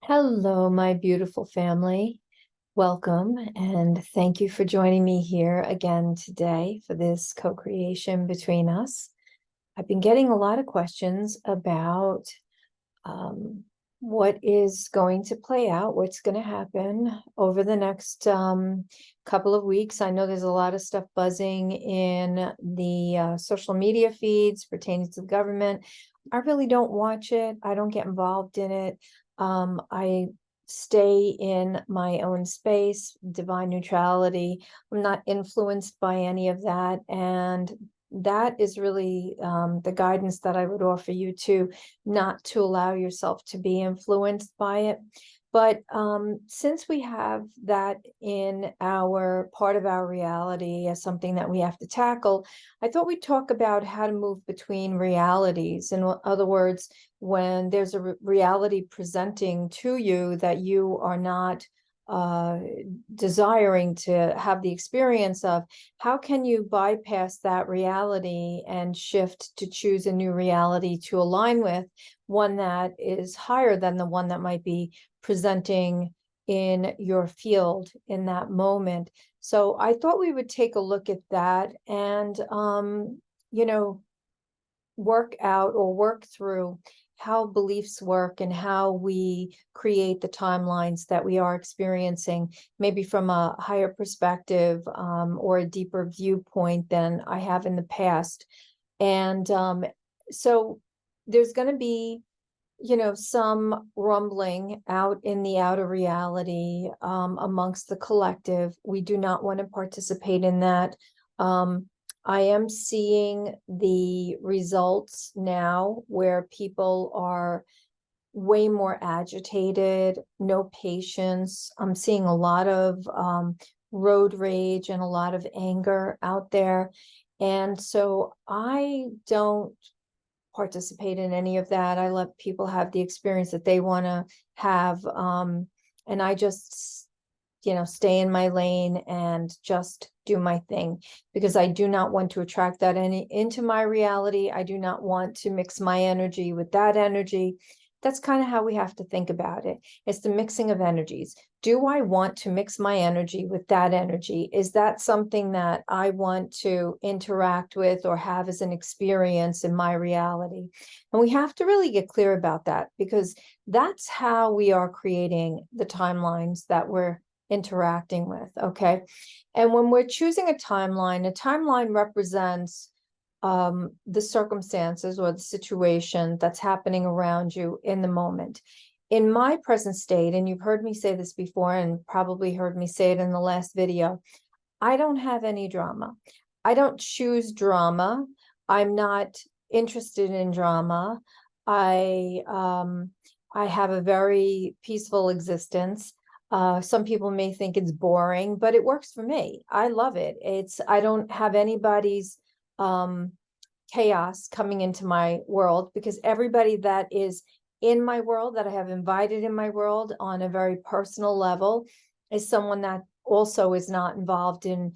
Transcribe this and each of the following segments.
Hello, my beautiful family. Welcome, and thank you for joining me here again today for this co-creation between us. I've been getting a lot of questions about what is going to play out, what's going to happen over the next couple of weeks. I know there's a lot of stuff buzzing in the social media feeds pertaining to the government. I really don't watch it. I don't get involved in it. I stay in my own space, divine neutrality. I'm not influenced by any of that. And that is really the guidance that I would offer you to not to allow yourself to be influenced by it. But since we have that in our part of our reality as something that we have to tackle, I thought we'd talk about how to move between realities. In other words, when there's a reality presenting to you that you are not desiring to have the experience of, how can you bypass that reality and shift to choose a new reality to align with, one that is higher than the one that might be presenting in your field in that moment? So I thought we would take a look at that and you know work out or work through how beliefs work and how we create the timelines that we are experiencing, maybe from a higher perspective or a deeper viewpoint than I have in the past. And so there's going to be, some rumbling out in the outer reality amongst the collective. We do not want to participate in that. I am seeing the results now where people are way more agitated, no patience. I'm seeing a lot of road rage and a lot of anger out there. And so I don't participate in any of that. I let people have the experience that they want to have. And I just, stay in my lane and just do my thing, because I do not want to attract that into my reality. I do not want to mix my energy with that energy. That's kind of how we have to think about it. It's the mixing of energies. Do I want to mix my energy with that energy? Is that something that I want to interact with or have as an experience in my reality? And we have to really get clear about that, because that's how we are creating the timelines that we're interacting with. Okay. And when we're choosing a timeline represents the circumstances or the situation that's happening around you in the moment. In my present state, and you've heard me say this before and probably heard me say it in the last video, I don't have any drama. I don't choose drama. I'm not interested in drama. I have a very peaceful existence. Some people may think it's boring, but it works for me. I love it. I don't have anybody's chaos coming into my world, because everybody that is in my world, that I have invited in my world on a very personal level, is someone that also is not involved in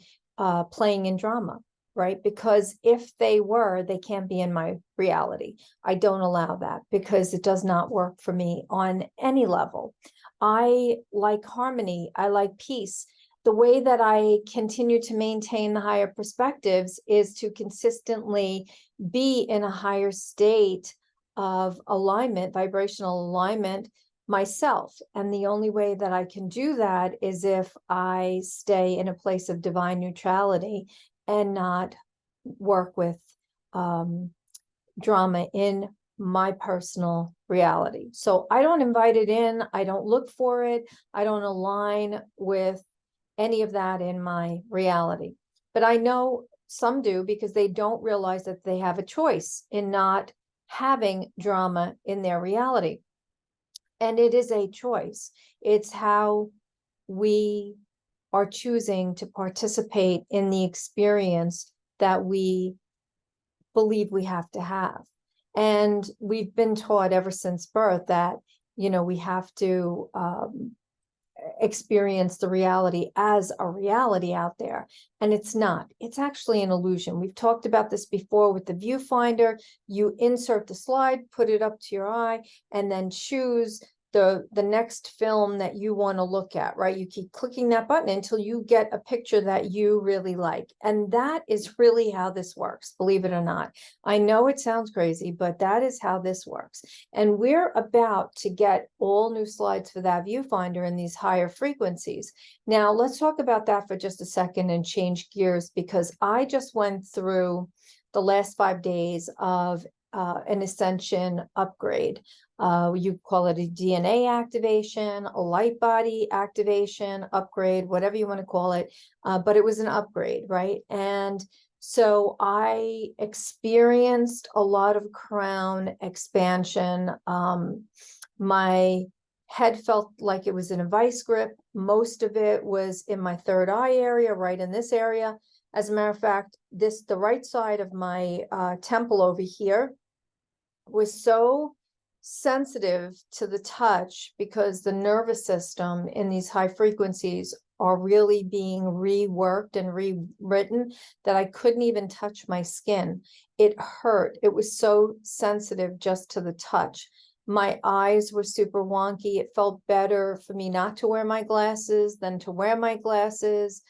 playing in drama, right? Because if they were, they can't be in my reality. I don't allow that because it does not work for me on any level. I like harmony. I like peace. The way that I continue to maintain the higher perspectives is to consistently be in a higher state of alignment, vibrational alignment myself. And the only way that I can do that is if I stay in a place of divine neutrality and not work with drama in my personal reality. So I don't invite it in. I don't look for it. I don't align with any of that in my reality. But I know some do, because they don't realize that they have a choice in not having drama in their reality. And it is a choice. It's how we are choosing to participate in the experience that we believe we have to have. And we've been taught ever since birth that, we have to experience the reality as a reality out there. And it's not. It's actually an illusion. We've talked about this before with the viewfinder. You insert the slide, put it up to your eye, and then choose the next film that you want to look at, right? You keep clicking that button until you get a picture that you really like. And that is really how this works, believe it or not. I know it sounds crazy, but that is how this works. And we're about to get all new slides for that viewfinder in these higher frequencies. Now, let's talk about that for just a second and change gears, because I just went through the last 5 days of an Ascension upgrade. You call it a DNA activation, a light body activation, upgrade, whatever you want to call it. But it was an upgrade, right? And so I experienced a lot of crown expansion. My head felt like it was in a vice grip. Most of it was in my third eye area, right in this area. As a matter of fact, the right side of my temple over here was so sensitive to the touch, because the nervous system in these high frequencies are really being reworked and rewritten, that I couldn't even touch my skin. It hurt. It was so sensitive just to the touch. My eyes were super wonky. It felt better for me not to wear my glasses than to wear my glasses.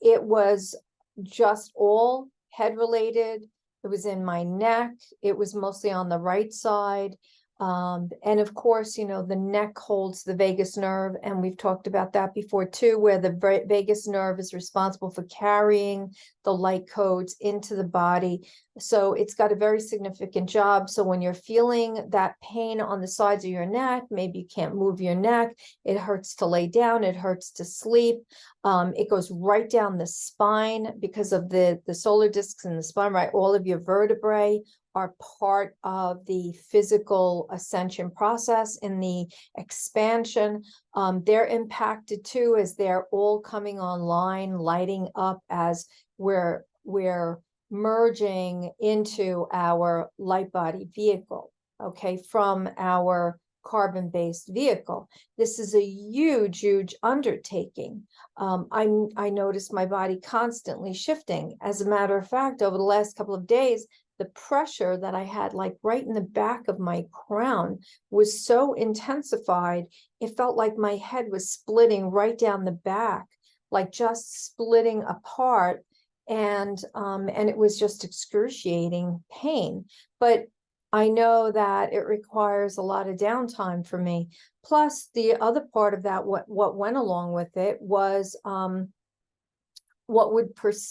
It was just all head related. It was in my neck. It was mostly on the right side. And of course, you know, the neck holds the vagus nerve. And we've talked about that before too, where the vagus nerve is responsible for carrying the light codes into the body. So it's got a very significant job. So when you're feeling that pain on the sides of your neck, maybe you can't move your neck, it hurts to lay down, it hurts to sleep. It goes right down the spine because of the solar discs in the spine, right? All of your vertebrae are part of the physical ascension process in the expansion. They're impacted too, as they're all coming online, lighting up as we're merging into our light body vehicle, okay, from our carbon-based vehicle. This is a huge undertaking. I noticed my body constantly shifting. As a matter of fact, over the last couple of days, the pressure that I had, like right in the back of my crown, was so intensified. It felt like my head was splitting right down the back, like just splitting apart. And it was just excruciating pain. But I know that it requires a lot of downtime for me. Plus, the other part of that, what went along with it, was what would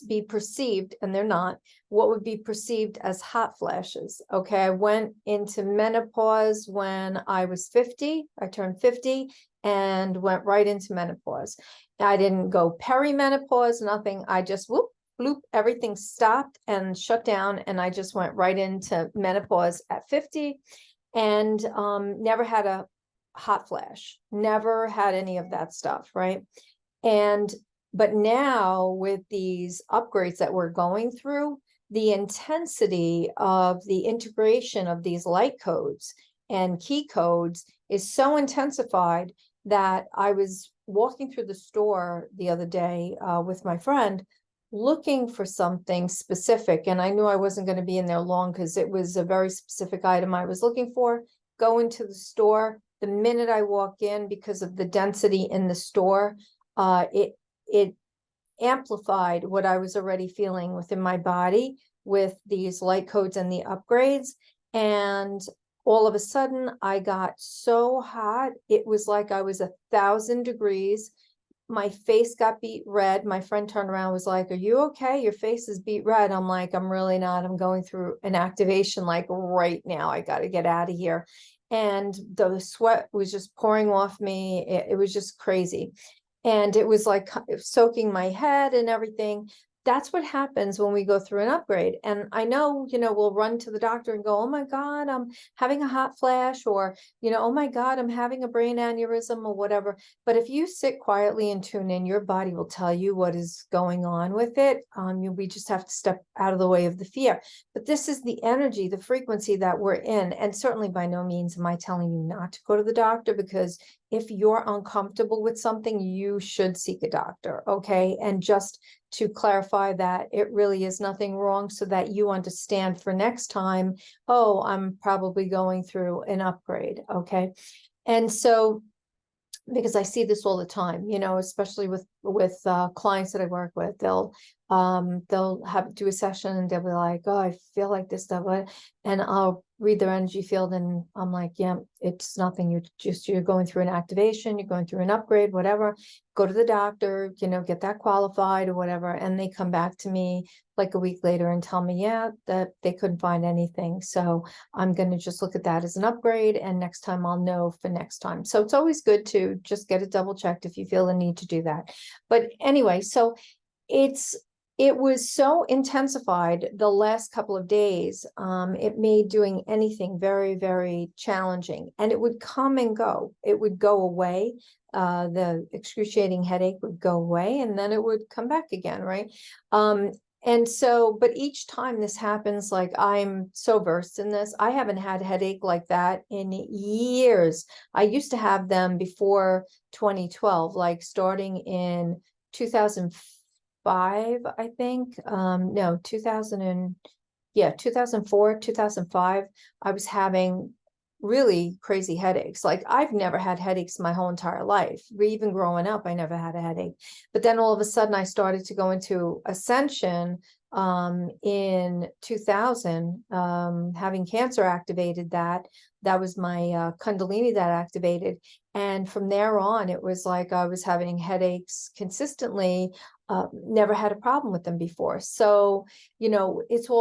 be perceived, and they're not, what would be perceived as hot flashes. Okay, I went into menopause when I was 50. I turned 50 and went right into menopause. I didn't go perimenopause, nothing. I just whoop, bloop, everything stopped and shut down, and I just went right into menopause at 50, and never had a hot flash, never had any of that stuff, right? But now with these upgrades that we're going through, the intensity of the integration of these light codes and key codes is so intensified that I was walking through the store the other day with my friend, looking for something specific. And I knew I wasn't going to be in there long because it was a very specific item I was looking for. Go into the store. The minute I walk in, because of the density in the store, it amplified what I was already feeling within my body with these light codes and the upgrades. And all of a sudden I got so hot. It was like I was 1,000 degrees. My face got beet red. My friend turned around and was like, "Are you okay? Your face is beet red." I'm like, "I'm really not. I'm going through an activation like right now. I got to get out of here." And the sweat was just pouring off me. It was just crazy. And it was like soaking my head and everything. That's what happens when we go through an upgrade. And I know, we'll run to the doctor and go, "Oh my God, I'm having a hot flash," or, "Oh my God, I'm having a brain aneurysm," or whatever. But if you sit quietly and tune in, your body will tell you what is going on with it. We just have to step out of the way of the fear. But this is the energy, the frequency that we're in. And certainly by no means am I telling you not to go to the doctor, because if you're uncomfortable with something, you should seek a doctor, okay? And just to clarify that it really is nothing wrong, so that you understand for next time, oh, I'm probably going through an upgrade. Okay. And so, because I see this all the time, you know, especially with clients that I work with, they'll have do a session and they'll be like, oh, I feel like this stuff, and I'll read their energy field and I'm like, yeah, it's nothing. You're going through an activation, you're going through an upgrade, whatever. Go to the doctor, you know, get that qualified or whatever. And they come back to me like a week later and tell me, yeah, that they couldn't find anything. So I'm going to just look at that as an upgrade, and next time I'll know for next time. So it's always good to just get it double checked if you feel the need to do that. But anyway, so it was so intensified the last couple of days. It made doing anything very, very challenging, and it would come and go. It would go away. The excruciating headache would go away, and then it would come back again, right? And so, but each time this happens, like, I'm so versed in this. I haven't had a headache like that in years. I used to have them before 2012, like starting in 2005, I think. No, 2004, 2005, I was having really crazy headaches. Like, I've never had headaches my whole entire life. Even growing up, I never had a headache. But then all of a sudden I started to go into Ascension in 2000, having cancer activated that. That was my Kundalini that activated. And from there on, it was like I was having headaches consistently. Never had a problem with them before. So, you know, it's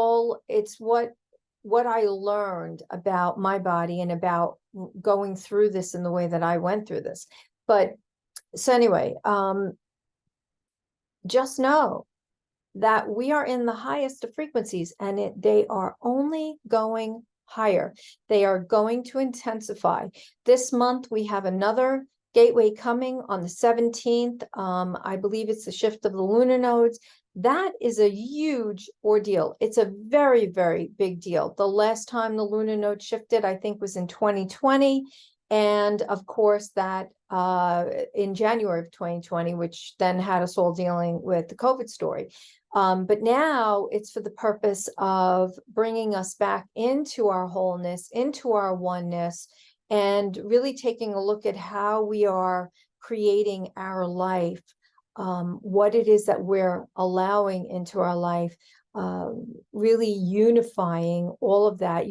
what I learned about my body and about going through this in the way that I went through this. But so anyway, just know that we are in the highest of frequencies, and they are only going higher. They are going to intensify. This month, we have another gateway coming on the 17th. I believe it's the shift of the lunar nodes. That is a huge ordeal. It's a very, very big deal. The last time the lunar node shifted, I think, was in 2020. And of course, that in January of 2020, which then had us all dealing with the COVID story. But now it's for the purpose of bringing us back into our wholeness, into our oneness, and really taking a look at how we are creating our life, what it is that we're allowing into our life, really unifying all of that,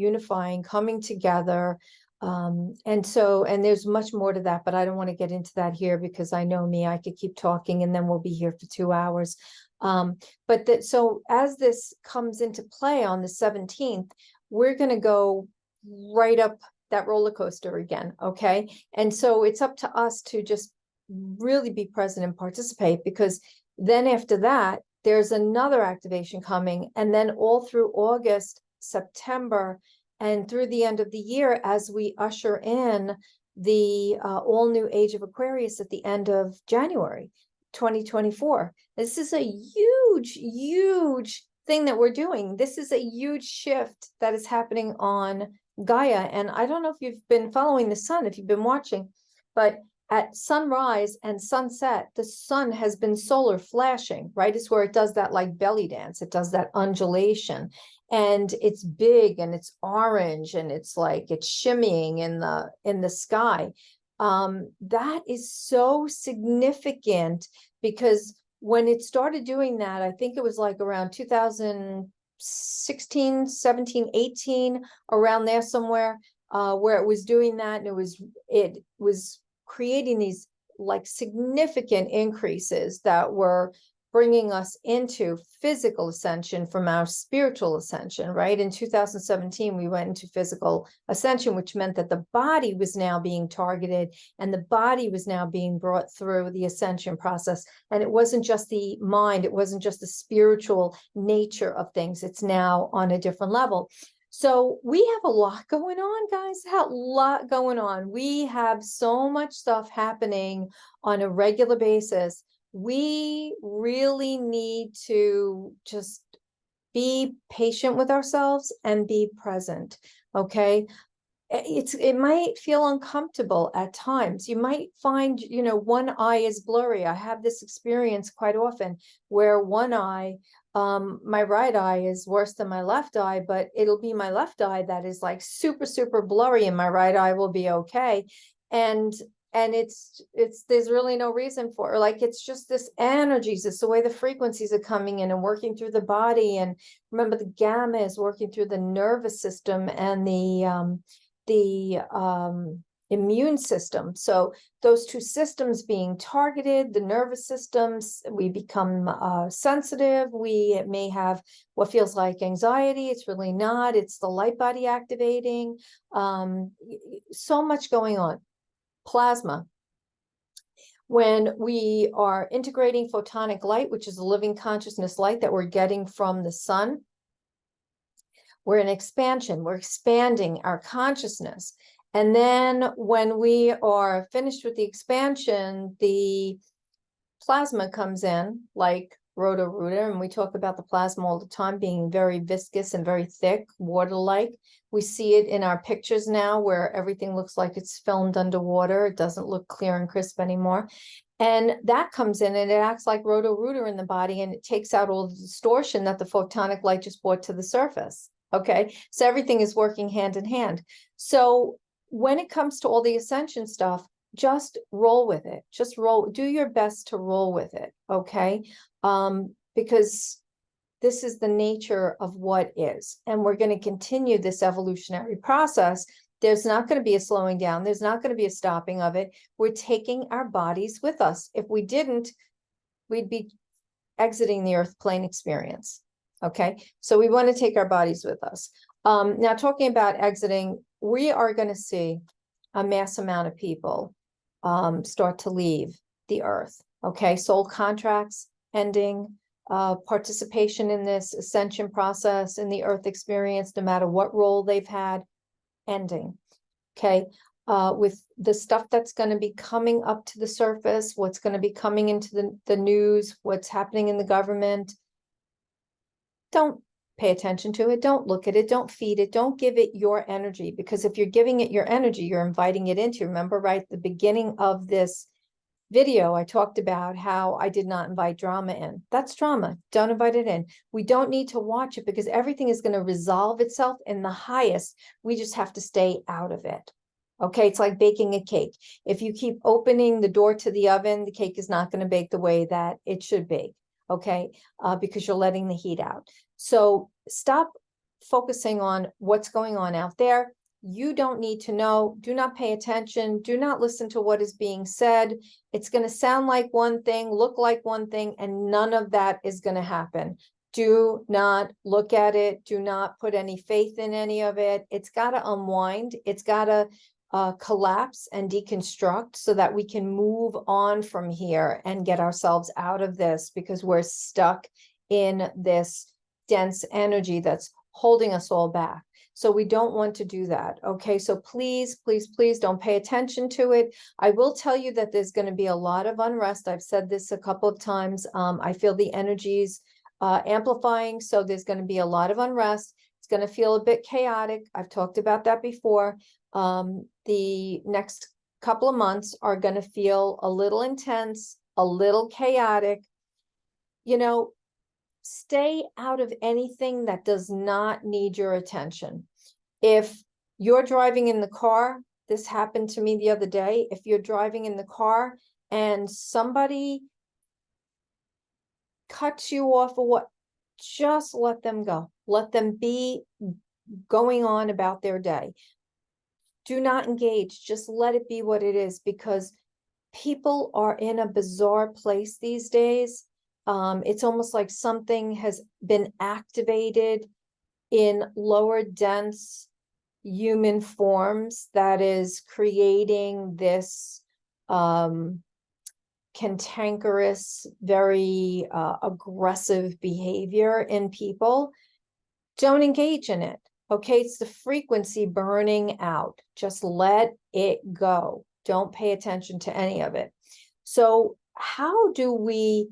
coming together. And there's much more to that, but I don't want to get into that here, because I know me, I could keep talking and then we'll be here for 2 hours. So as this comes into play on the 17th, we're going to go right up that roller coaster again. Okay. And so it's up to us to just really be present and participate, because then after that, there's another activation coming. And then all through August, September, and through the end of the year, as we usher in the all new age of Aquarius at the end of January 2024. This is a huge, huge thing that we're doing. This is a huge shift that is happening on Gaia. And I don't know if you've been following the sun, if you've been watching, but at sunrise and sunset, the sun has been solar flashing, right? It's where it does that like belly dance. It does that undulation, and it's big and it's orange and it's like it's shimmying in the sky. That is so significant, because when it started doing that, I think it was like around 2016, 17, 18, around there somewhere, where it was doing that, and it was creating these like significant increases that were bringing us into physical ascension from our spiritual ascension, right? In 2017, we went into physical ascension, which meant that the body was now being targeted and the body was now being brought through the ascension process. And it wasn't just the mind, it wasn't just the spiritual nature of things. It's now on a different level. So we have a lot going on, guys, a lot going on. We have so much stuff happening on a regular basis. We really need to just be patient with ourselves and be present, okay? it might feel uncomfortable at times. You might find, one eye is blurry. I have this experience quite often where one eye, my right eye is worse than my left eye, but it'll be my left eye that is like super, super blurry, and my right eye will be okay. And it's there's really no reason for it. Like, it's just this energies, it's the way the frequencies are coming in and working through the body. And remember, the gamma is working through the nervous system and the immune system. So those two systems being targeted, the nervous systems, we become sensitive. We may have what feels like anxiety. It's really not. It's the light body activating. So much going on. Plasma. When we are integrating photonic light, which is a living consciousness light that we're getting from the sun, we're in expansion. We're expanding our consciousness. And then when we are finished with the expansion, the plasma comes in like Roto-Rooter, and we talk about the plasma all the time being very viscous and very thick, water-like. We see it in our pictures now where everything looks like it's filmed underwater. It doesn't look clear and crisp anymore. And that comes in and it acts like Roto-Rooter in the body, and it takes out all the distortion that the photonic light just brought to the surface. Okay, so everything is working hand in hand. So when it comes to all the ascension stuff, just roll with it. Just roll, do your best to roll with it. Okay. Because this is the nature of what is, and we're going to continue this evolutionary process. There's not going to be a slowing down. There's not going to be a stopping of it. We're taking our bodies with us. If we didn't, we'd be exiting the earth plane experience. Okay. So we want to take our bodies with us. Now, talking about exiting, we are going to see a mass amount of people start to leave the earth. Okay. Soul contracts ending, participation in this ascension process in the earth experience, no matter what role they've had, ending. Okay. With the stuff that's going to be coming up to the surface, what's going to be coming into the news, what's happening in the government, don't pay attention to it. Don't look at it. Don't feed it. Don't give it your energy, because if you're giving it your energy, you're inviting it into. Remember, right at the beginning of this video, I talked about how I did not invite drama in. That's drama. Don't invite it in. We don't need to watch it, because everything is going to resolve itself in the highest. We just have to stay out of it. Okay, it's like baking a cake. If you keep opening the door to the oven, the cake is not going to bake the way that it should bake. Okay, because you're letting the heat out. So stop focusing on what's going on out there. You don't need to know. Do not pay attention. Do not listen to what is being said. It's going to sound like one thing, look like one thing, and none of that is going to happen. Do not look at it. Do not put any faith in any of it. It's got to unwind. It's got to collapse and deconstruct so that we can move on from here and get ourselves out of this, because we're stuck in this dense energy that's holding us all back. So we don't want to do that. Okay, so please, please, please don't pay attention to it. I will tell you that there's going to be a lot of unrest. I've said this a couple of times. I feel the energies amplifying. So there's going to be a lot of unrest. It's going to feel a bit chaotic. I've talked about that before. The next couple of months are going to feel a little intense, a little chaotic. Stay out of anything that does not need your attention. If you're driving in the car, this happened to me the other day. If you're driving in the car and somebody cuts you off or what, just let them go. Let them be going on about their day. Do not engage. Just let it be what it is, because people are in a bizarre place these days. It's almost like something has been activated in lower dense human forms that is creating this cantankerous, very aggressive behavior in people. Don't engage in it. Okay, it's the frequency burning out. Just let it go. Don't pay attention to any of it. So how do we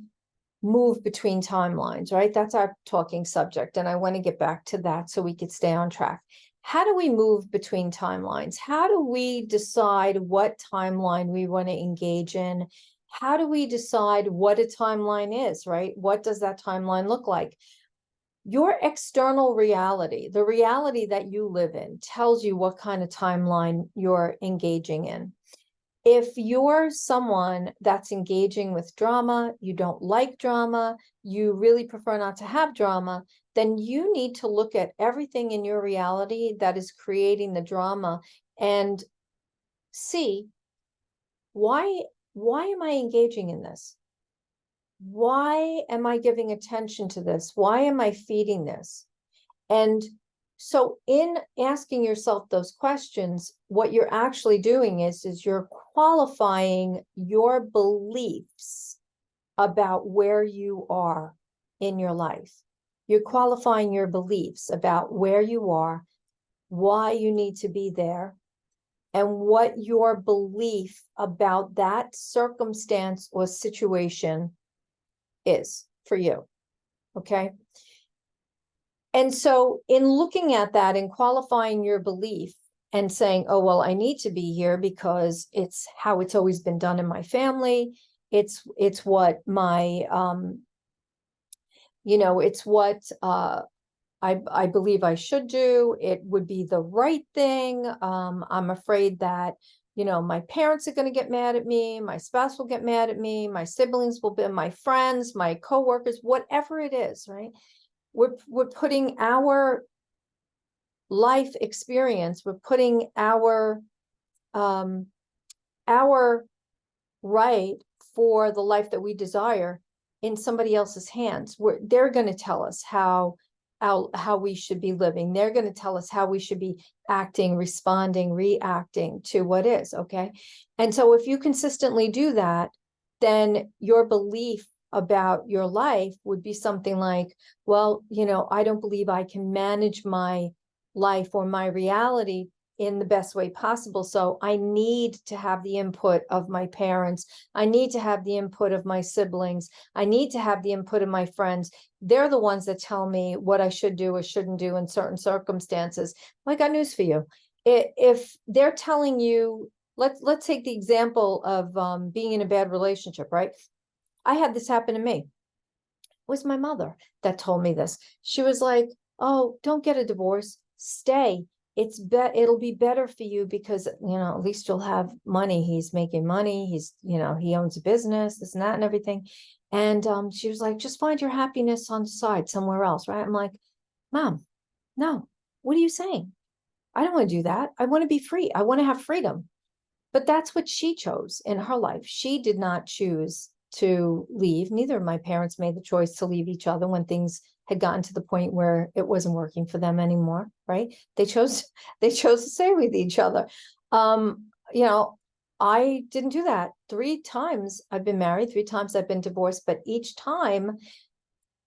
move between timelines, right? That's our talking subject. And I want to get back to that so we could stay on track. how do we move between timelines? How do we decide what timeline we want to engage in? How do we decide what a timeline is, right? What does that timeline look like? Your external reality, the reality that you live in, tells you what kind of timeline you're engaging in. If you're someone that's engaging with drama, you don't like drama, you really prefer not to have drama, then you need to look at everything in your reality that is creating the drama and see, why am I engaging in this? Why am I giving attention to this? Why am I feeding this? And so in asking yourself those questions, what you're actually doing is you're qualifying your beliefs about where you are in your life. You're qualifying your beliefs about where you are, why you need to be there, and what your belief about that circumstance or situation is for you. Okay. And so in looking at that and qualifying your belief and saying, oh, well, I need to be here because it's how it's always been done in my family. It's what my, it's what I believe I should do. It would be the right thing. I'm afraid that, my parents are going to get mad at me. My spouse will get mad at me. My siblings will be, my friends, my coworkers, whatever it is, right? We're putting our life experience, we're putting our right for the life that we desire in somebody else's hands. They're going to tell us how we should be living. They're going to tell us how we should be acting, responding, reacting to what is, okay? And so if you consistently do that, then your belief about your life would be something like, well, I don't believe I can manage my life or my reality in the best way possible. So I need to have the input of my parents. I need to have the input of my siblings. I need to have the input of my friends. They're the ones that tell me what I should do or shouldn't do in certain circumstances. Well, I got news for you. If they're telling you, let's take the example of being in a bad relationship, right? I had this happen to me. It was my mother that told me this. She was like, oh, don't get a divorce, stay. It'll be better for you because, at least you'll have money. He's making money. He owns a business, this and that and everything. And she was like, just find your happiness on the side somewhere else, right? I'm like, Mom, no, what are you saying? I don't want to do that. I want to be free. I want to have freedom. But that's what she chose in her life. She did not choose to leave. Neither of my parents made the choice to leave each other when things had gotten to the point where it wasn't working for them anymore, right? They chose to stay with each other. I didn't do that. 3 times I've been married, 3 times I've been divorced, but each time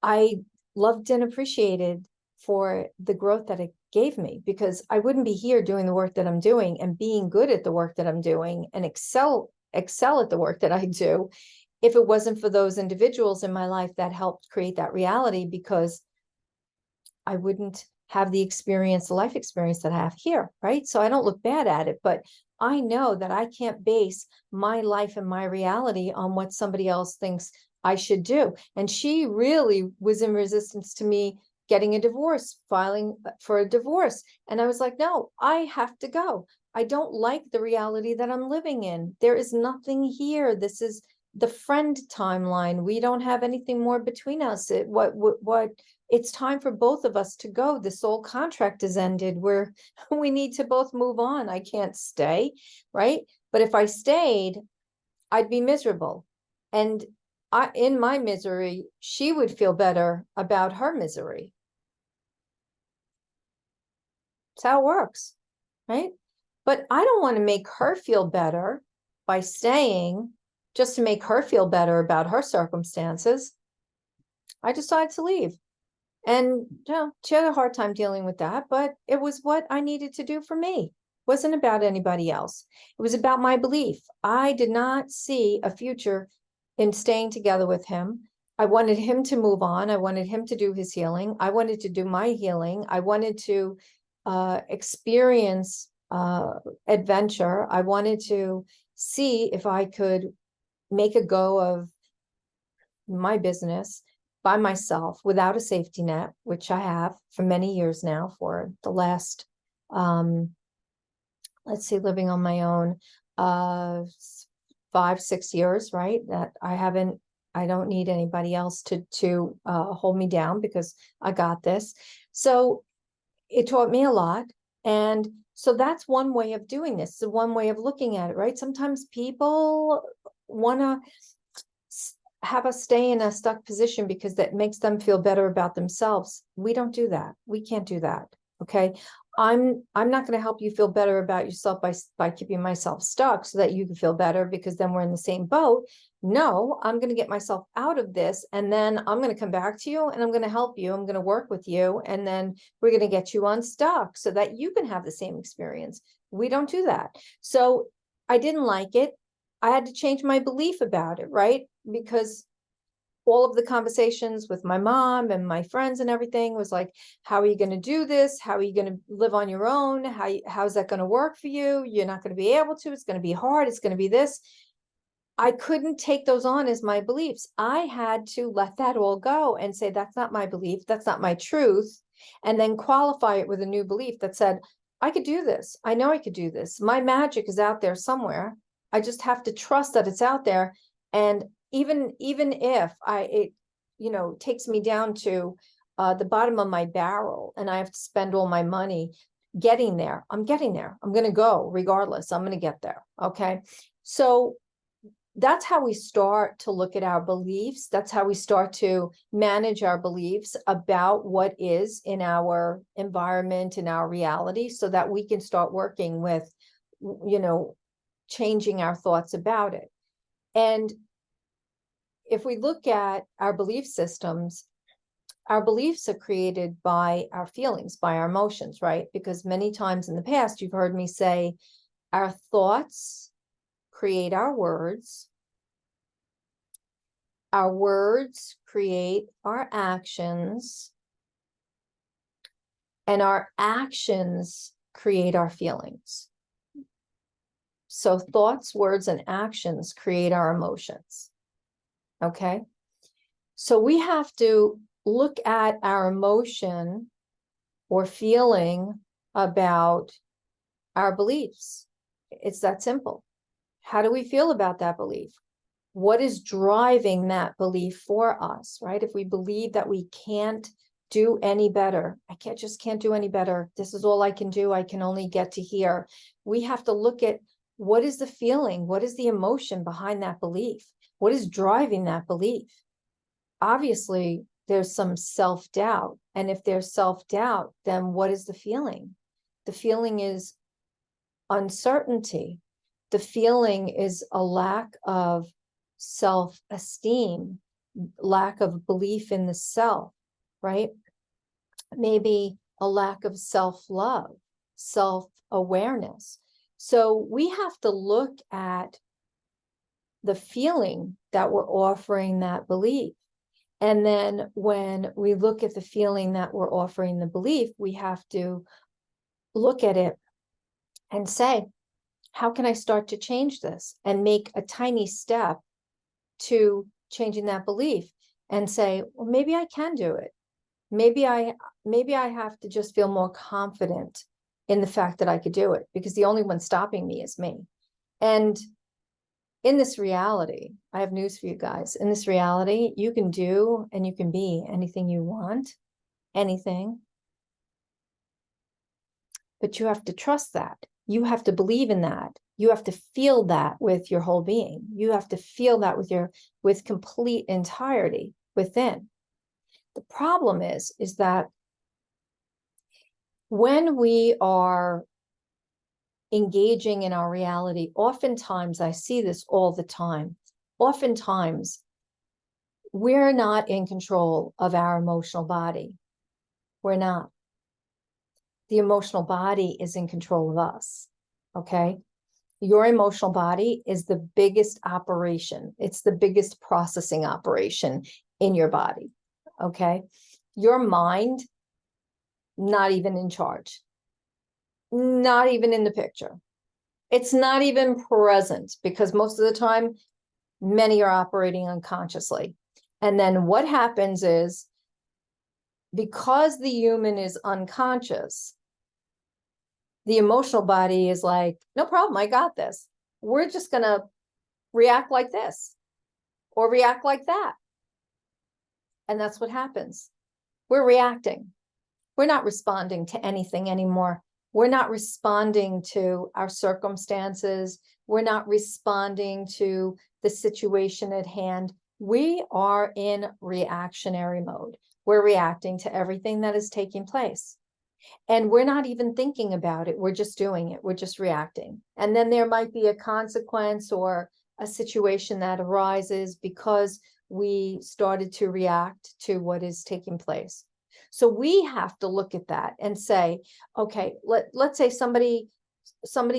I loved and appreciated for the growth that it gave me, because I wouldn't be here doing the work that I'm doing and being good at the work that I'm doing and excel at the work that I do if it wasn't for those individuals in my life that helped create that reality, because I wouldn't have the life experience that I have here, right? So I don't look bad at it, but I know that I can't base my life and my reality on what somebody else thinks I should do. And she really was in resistance to me getting a divorce, filing for a divorce. And I was like, no, I have to go. I don't like the reality that I'm living in. There is nothing here. This is the friend timeline. We don't have anything more between us. It's time for both of us to go. The soul contract is ended. We need to both move on. I can't stay, right? But if I stayed, I'd be miserable. And in my misery, she would feel better about her misery. That's how it works, right? But I don't want to make her feel better by staying just to make her feel better about her circumstances. I decided to leave. And she had a hard time dealing with that, but it was what I needed to do for me. It wasn't about anybody else. It was about my belief. I did not see a future in staying together with him. I wanted him to move on. I wanted him to do his healing. I wanted to do my healing. I wanted to experience adventure. I wanted to see if I could make a go of my business by myself without a safety net, which I have for many years now, for the last, let's see, living on my own, 5-6 years, right? That I don't need anybody else to hold me down, because I got this. So it taught me a lot. And so that's one way of doing this. So one way of looking at it, right? Sometimes people want to have us stay in a stuck position because that makes them feel better about themselves. We don't do that. We can't do that. Okay. I'm not going to help you feel better about yourself by keeping myself stuck so that you can feel better, because then we're in the same boat. No, I'm going to get myself out of this, and then I'm going to come back to you and I'm going to help you. I'm going to work with you, and then we're going to get you unstuck so that you can have the same experience. We don't do that. So I didn't like it. I had to change my belief about it, right? Because all of the conversations with my mom and my friends and everything was like, how are you going to do this? How are you going to live on your own? How's that going to work for you? You're not going to be able to. It's going to be hard. It's going to be this. I couldn't take those on as my beliefs. I had to let that all go and say, that's not my belief. That's not my truth. And then qualify it with a new belief that said, I could do this. I know I could do this. My magic is out there somewhere. I just have to trust that it's out there. And even if it takes me down to the bottom of my barrel and I have to spend all my money getting there, I'm getting there. I'm going to go regardless. I'm going to get there. Okay. So that's how we start to look at our beliefs. That's how we start to manage our beliefs about what is in our environment, in our reality, so that we can start working with, changing our thoughts about it. And if we look at our belief systems, our beliefs are created by our feelings, by our emotions, right? Because many times in the past, you've heard me say, our thoughts create our words create our actions, and our actions create our feelings. So thoughts, words, and actions create our emotions. Okay. So we have to look at our emotion or feeling about our beliefs. It's that simple. How do we feel about that belief? What is driving that belief for us, right? If we believe that we can't do any better, I just can't do any better. This is all I can do. I can only get to here. We have to look at, what is the feeling? What is the emotion behind that belief? What is driving that belief? Obviously, there's some self-doubt. And if there's self-doubt, then what is the feeling? The feeling is uncertainty. The feeling is a lack of self-esteem, lack of belief in the self, right? Maybe a lack of self-love, self-awareness. So we have to look at the feeling that we're offering that belief. And then when we look at the feeling that we're offering the belief, we have to look at it and say, how can I start to change this? And make a tiny step to changing that belief and say, well, maybe I can do it. Maybe I have to just feel more confident in the fact that I could do it, because the only one stopping me is me. And in this reality, I have news for you guys. In this reality, you can do and you can be anything you want, anything. But you have to trust that. You have to believe in that. You have to feel that with your whole being. You have to feel that with complete entirety within. The problem is that when we are engaging in our reality, oftentimes, I see this all the time, oftentimes we're not in control of our emotional body. We're not. The emotional body is in control of us, okay? Your emotional body is the biggest operation. It's the biggest processing operation in your body, okay? Your mind, not even in charge. not even in the picture. It's not even present, because most of the time, many are operating unconsciously. And then what happens is, because the human is unconscious, the emotional body is like, no problem, I got this. We're just going to react like this or react like that. And that's what happens. We're reacting. We're not responding to anything anymore. We're not responding to our circumstances. We're not responding to the situation at hand. We are in reactionary mode. We're reacting to everything that is taking place. And we're not even thinking about it. We're just doing it. We're just reacting. And then there might be a consequence or a situation that arises because we started to react to what is taking place. So we have to look at that and say, okay, let's say somebody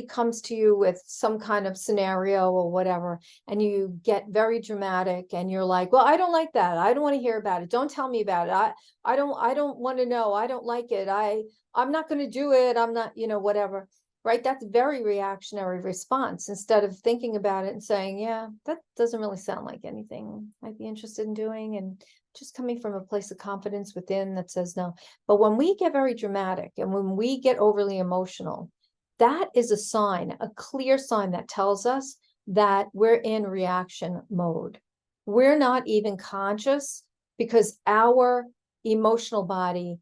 comes to you with some kind of scenario or whatever, and you get very dramatic and you're like, well, I don't like that. I don't want to hear about it. Don't tell me about it. I don't want to know. I don't like it. I'm not going to do it. I'm not, whatever. Right? That's very reactionary response, instead of thinking about it and saying, yeah, that doesn't really sound like anything I'd be interested in doing, and just coming from a place of confidence within that says no. But when we get very dramatic and when we get overly emotional, that is a sign, a clear sign that tells us that we're in reaction mode. We're not even conscious, because our emotional body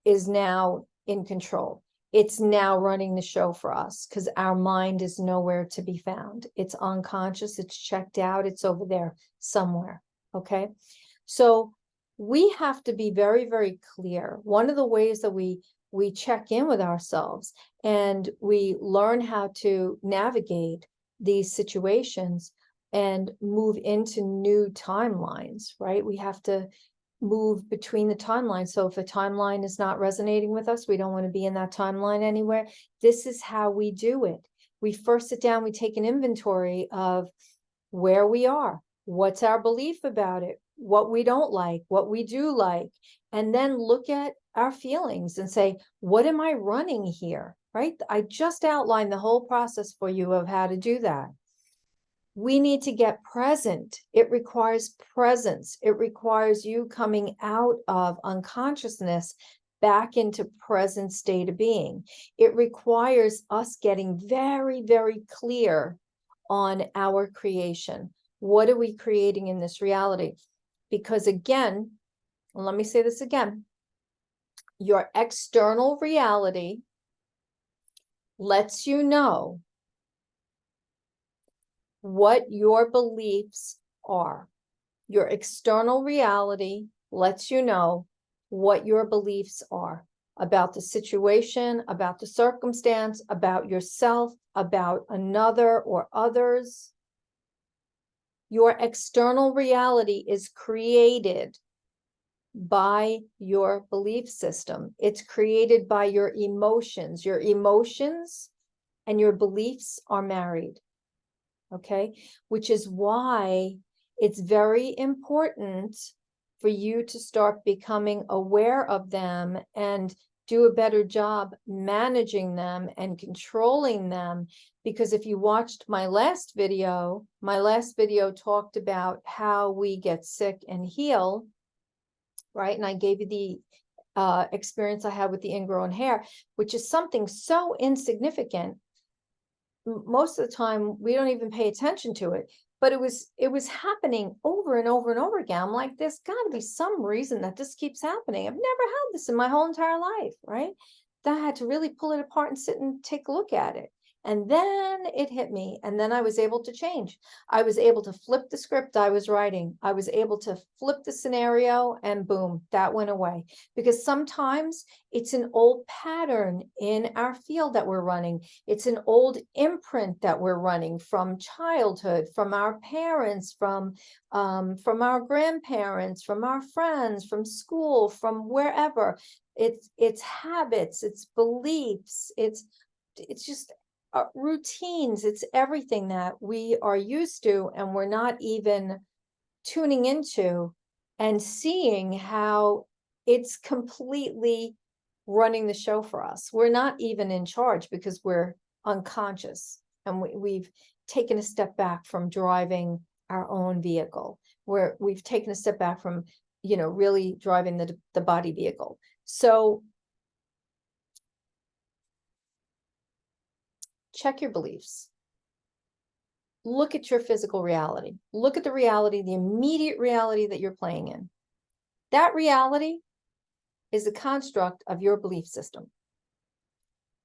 is now in control. It's now running the show for us, because our mind is nowhere to be found. It's unconscious, it's checked out, it's over there somewhere. Okay. So we have to be very, very clear. One of the ways that we check in with ourselves and we learn how to navigate these situations and move into new timelines, right? We have to move between the timelines. So if a timeline is not resonating with us, we don't want to be in that timeline anywhere. This is how we do it. We first sit down, we take an inventory of where we are, what's our belief about it, what we don't like, what we do like, and then look at our feelings and say, what am I running here? Right? I just outlined the whole process for you of how to do that. We need to get present. It requires presence. It requires you coming out of unconsciousness back into present state of being. It requires us getting very, very clear on our creation. What are we creating in this reality? Because again, let me say this again, your external reality lets you know what your beliefs are. Your external reality lets you know what your beliefs are about the situation, about the circumstance, about yourself, about another or others. Your external reality is created by your belief system. It's created by your emotions. Your emotions and your beliefs are married. Okay, which is why it's very important for you to start becoming aware of them and do a better job managing them and controlling them. Because if you watched my last video talked about how we get sick and heal, right? And I gave you the experience I had with the ingrown hair, which is something so insignificant. Most of the time we don't even pay attention to it, but it was happening over and over and over again. I'm like, there's got to be some reason that this keeps happening. I've never had this in my whole entire life, right? That I had to really pull it apart and sit and take a look at it. And then it hit me, and then I was able to change. I was able to flip the script I was writing. I was able to flip the scenario, and boom, that went away. Because sometimes it's an old pattern in our field that we're running. It's an old imprint that we're running from childhood, from our parents, from our grandparents, from our friends, from school, from wherever. It's habits, it's beliefs, it's just routines. It's everything that we are used to, and we're not even tuning into and seeing how it's completely running the show for us. We're not even in charge because we're unconscious, and we've taken a step back from driving our own vehicle, where we've taken a step back from, you know, really driving the body vehicle. So check your beliefs. Look at your physical reality. Look at the reality, the immediate reality that you're playing in. That reality is a construct of your belief system.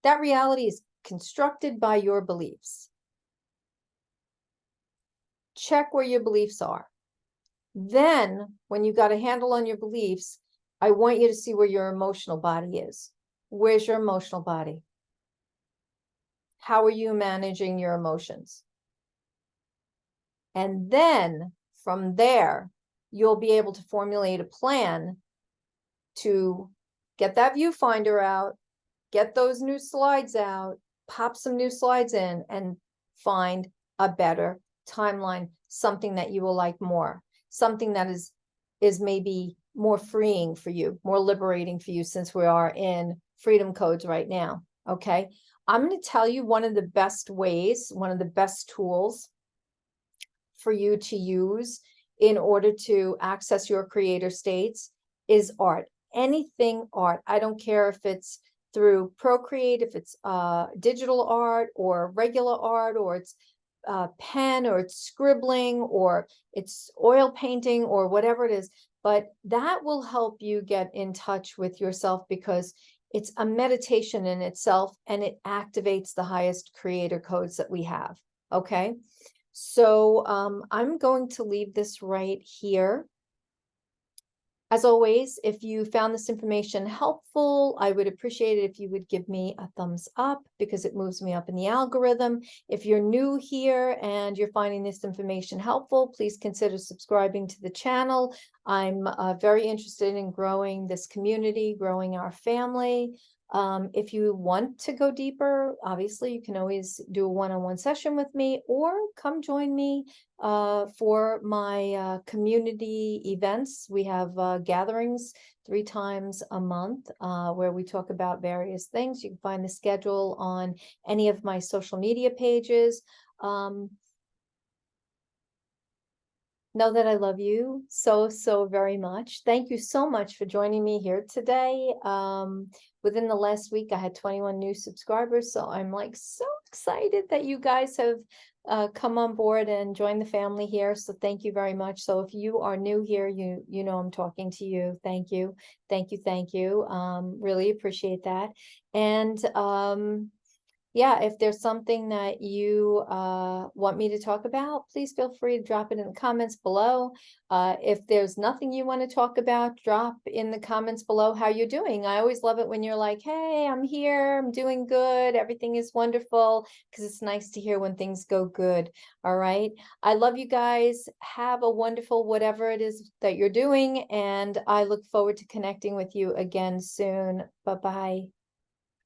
That reality is constructed by your beliefs. Check where your beliefs are. Then, when you got a handle on your beliefs, I want you to see where your emotional body is. Where's your emotional body? How are you managing your emotions? And then from there, you'll be able to formulate a plan to get that viewfinder out, get those new slides out, pop some new slides in, and find a better timeline, something that you will like more, something that is maybe more freeing for you, more liberating for you, since we are in freedom codes right now. Okay. I'm going to tell you one of the best ways, one of the best tools for you to use in order to access your creator states is art. Anything art. I don't care if it's through Procreate, if it's digital art or regular art, or it's pen, or it's scribbling, or it's oil painting, or whatever it is. But that will help you get in touch with yourself, because it's a meditation in itself, and it activates the highest creator codes that we have. Okay. So I'm going to leave this right here. As always, if you found this information helpful, I would appreciate it if you would give me a thumbs up, because it moves me up in the algorithm. If you're new here and you're finding this information helpful, please consider subscribing to the channel. I'm very interested in growing this community, growing our family. If you want to go deeper, obviously you can always do a one-on-one session with me, or come join me for my community events. We have gatherings 3 times a month where we talk about various things. You can find the schedule on any of my social media pages. Know that I love you so, so very much. Thank you so much for joining me here today. Within the last week, I had 21 new subscribers, so I'm like so excited that you guys have come on board and joined the family here. So thank you very much. So if you are new here, you know I'm talking to you. Thank you, thank you, thank you. Really appreciate that. And yeah, if there's something that you want me to talk about, please feel free to drop it in the comments below. If there's nothing you want to talk about, drop in the comments below how you're doing. I always love it when you're like, hey, I'm here, I'm doing good, everything is wonderful, because it's nice to hear when things go good. All right. I love you guys. Have a wonderful whatever it is that you're doing, and I look forward to connecting with you again soon. Bye-bye.